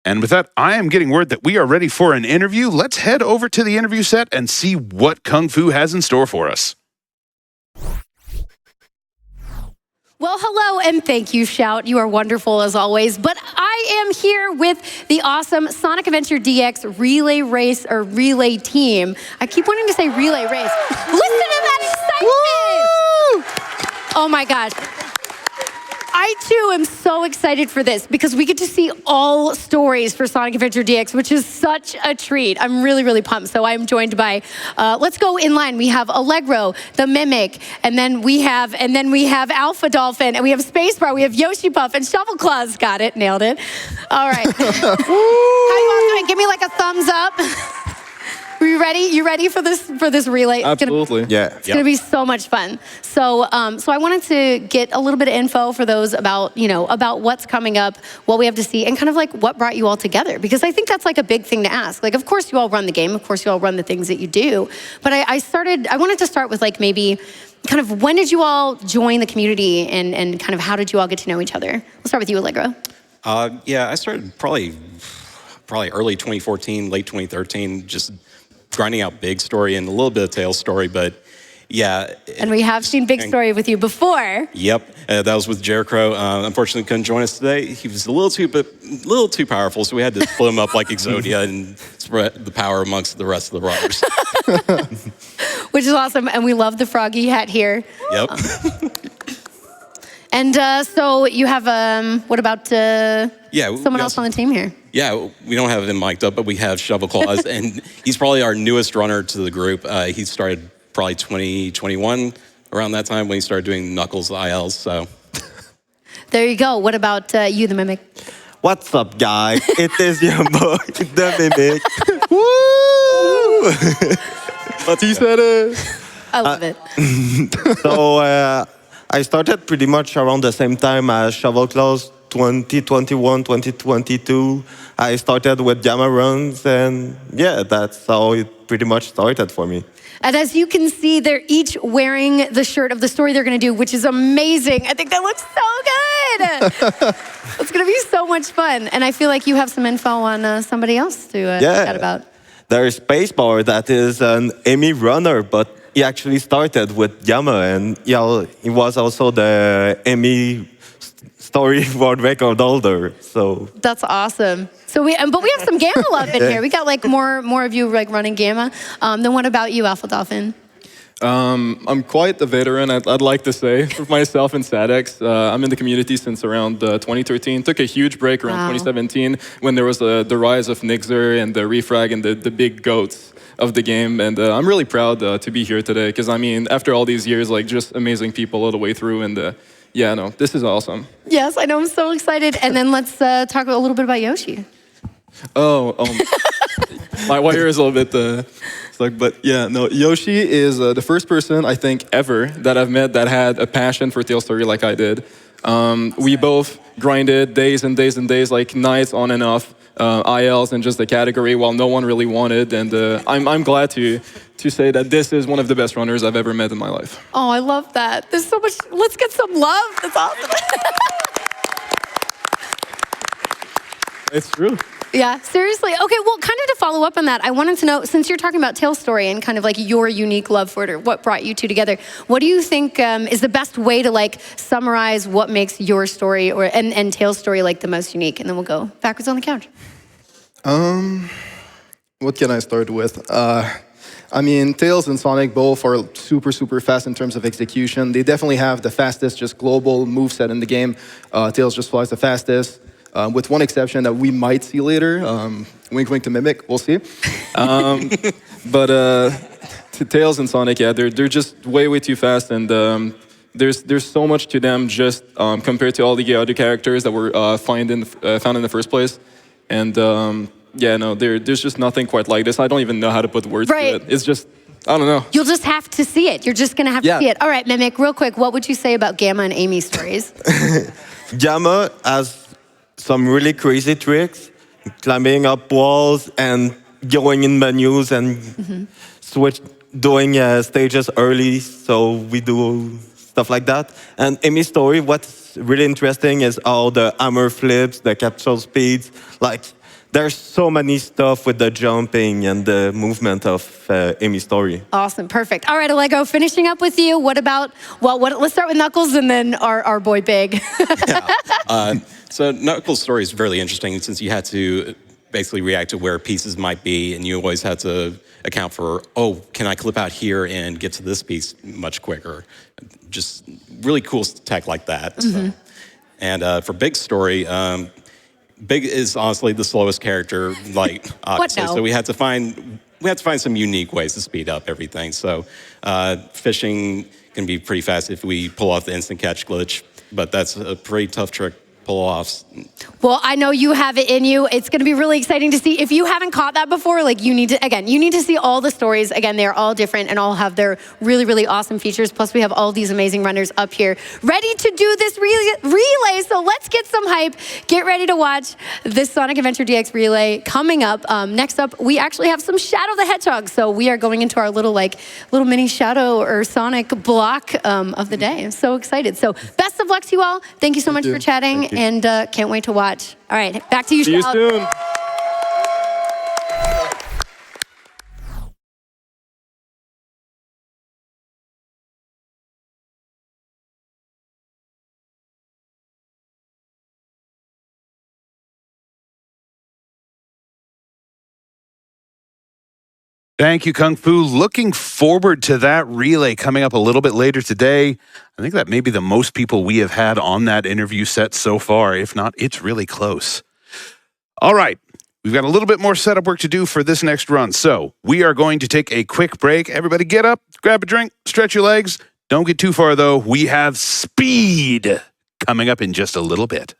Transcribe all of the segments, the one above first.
And with that, I am getting word that we are ready for an interview. Let's head over to the interview set and see what Kung Fu has in store for us. Well, hello, and thank you, Shout. You are wonderful as always. But I am here with the awesome Sonic Adventure DX Relay Race or Relay Team. I keep wanting to say Relay Race. Listen to that excitement! Oh my gosh. I too am so excited for this because we get to see all stories for Sonic Adventure DX, which is such a treat. I'm really, really pumped. So I'm joined by, let's go in line. We have Allegro, the Mimic, and then we have Alpha Dolphin, and we have Spacebar, we have Yoshi Puff, and Shovel Claws. Got it, nailed it. All right. How you all doing? Give me like a thumbs up. Are you ready? You ready for this relay? Absolutely. It's gonna be so much fun. So, so I wanted to get a little bit of info for those about, about what's coming up, what we have to see, and kind of like what brought you all together. Because I think that's like a big thing to ask. Like, of course you all run the game, of course you all run the things that you do. But I wanted to start with like maybe kind of when did you all join the community and kind of how did you all get to know each other? Let's start with you, Allegro. Yeah, I started probably early 2014, late 2013, just grinding out Big Story and a little bit of Tails Story, but yeah. And we have seen Big Story with you before. Yep, that was with Jericho. Unfortunately, couldn't join us today. He was a little too powerful, so we had to split him up like Exodia and spread the power amongst the rest of the runners. Which is awesome, and we love the froggy hat here. Yep. And so you have, what about someone else on the team here? Yeah, we don't have him mic'd up, but we have Shovel Claws, and he's probably our newest runner to the group. He started probably 2021, around that time when he started doing Knuckles ILs, so. There you go. What about you, the Mimic? What's up, guys? It is your boy, the Mimic. Woo! What he said it. I love it. So I started pretty much around the same time as Shovel Claws, 2021, 2022. I started with Gamma runs, and yeah, that's how it pretty much started for me. And as you can see, they're each wearing the shirt of the story they're going to do, which is amazing. I think that looks so good. It's going to be so much fun. And I feel like you have some info on somebody else to chat about. There's Spacebar that is an Emmy runner, but he actually started with Gamma, and he was also the Emmy story world record holder. So that's awesome. So but we have some Gamma love in here. We got like more of you like running Gamma. Then what about you, Alpha Dolphin? I'm quite a veteran, I'd like to say, for myself and SADX. I'm in the community since around 2013. Took a huge break around 2017 when there was the rise of Nixer and the Refrag and the big goats of the game. And I'm really proud to be here today because, I mean, after all these years, like just amazing people all the way through. And yeah, no, this is awesome. Yes, I know, I'm so excited. And then let's talk a little bit about Yoshi. My wire is a little bit stuck, but yeah, no, Yoshi is the first person I think ever that I've met that had a passion for Tails Story like I did. We both grinded days and days and days, like nights on and off, ILs and just the category while no one really wanted. And I'm glad to say that this is one of the best runners I've ever met in my life. Oh, I love that. There's so much. Let's get some love. That's awesome. It's true. Yeah, seriously. Okay, well, kind of to follow up on that, I wanted to know, since you're talking about Tails Story and kind of like your unique love for it, or what brought you two together, what do you think is the best way to like summarize what makes your story and Tails Story like the most unique? And then we'll go backwards on the couch. What can I start with? I mean, Tails and Sonic both are super, super fast in terms of execution. They definitely have the fastest, just global moveset in the game. Tails just flies the fastest. With one exception that we might see later. Wink, wink to Mimic, we'll see. But to Tails and Sonic, yeah, they're just way, way too fast, and there's so much to them just compared to all the other characters that were found in the first place. And yeah, no, there's just nothing quite like this. I don't even know how to put words to it. It's just, I don't know. You'll just have to see it. You're just going to have to see it. All right, Mimic, real quick, what would you say about Gamma and Amy stories? Gamma has some really crazy tricks, climbing up walls and going in menus and doing stages early, so we do stuff like that. And Amy's story, what's really interesting is all the hammer flips, the capsule speeds. Like, there's so many stuff with the jumping and the movement of Amy's story. Awesome, perfect. All right, Alego, finishing up with you. What about, well, let's start with Knuckles and then our boy Big. So Knuckles' story is really interesting since you had to basically react to where pieces might be, and you always had to account for, oh, can I clip out here and get to this piece much quicker? Just really cool tech like that. So. And for Big's story, Big is honestly the slowest character, like obviously. What now? So we had to find some unique ways to speed up everything. So fishing can be pretty fast if we pull off the instant catch glitch, but that's a pretty tough trick to pull off. Well, I know you have it in you. It's going to be really exciting to see. If you haven't caught that before, like you need to see all the stories. Again, they're all different and all have their really, really awesome features. Plus, we have all these amazing runners up here ready to do this relay. So let's get some hype. Get ready to watch this Sonic Adventure DX relay coming up. Next up, we actually have some Shadow the Hedgehog. So we are going into our little mini Shadow or Sonic block of the day. I'm so excited. So best of luck to you all. Thank you so much for chatting, and can't wait to watch. All right, back to you, See you Shout. soon. Thank you, Kung Fu. Looking forward to that relay coming up a little bit later today. I think that may be the most people we have had on that interview set so far. If not, it's really close. All right. We've got a little bit more setup work to do for this next run. So we are going to take a quick break. Everybody get up, grab a drink, stretch your legs. Don't get too far, though. We have speed coming up in just a little bit.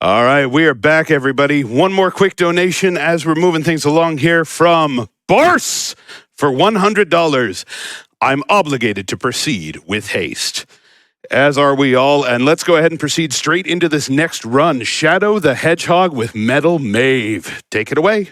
All right, we are back, everybody. One more quick donation as we're moving things along here from Barce for $100. I'm obligated to proceed with haste. As are we all, and let's go ahead and proceed straight into this next run. Shadow the Hedgehog with Metal Mave. Take it away.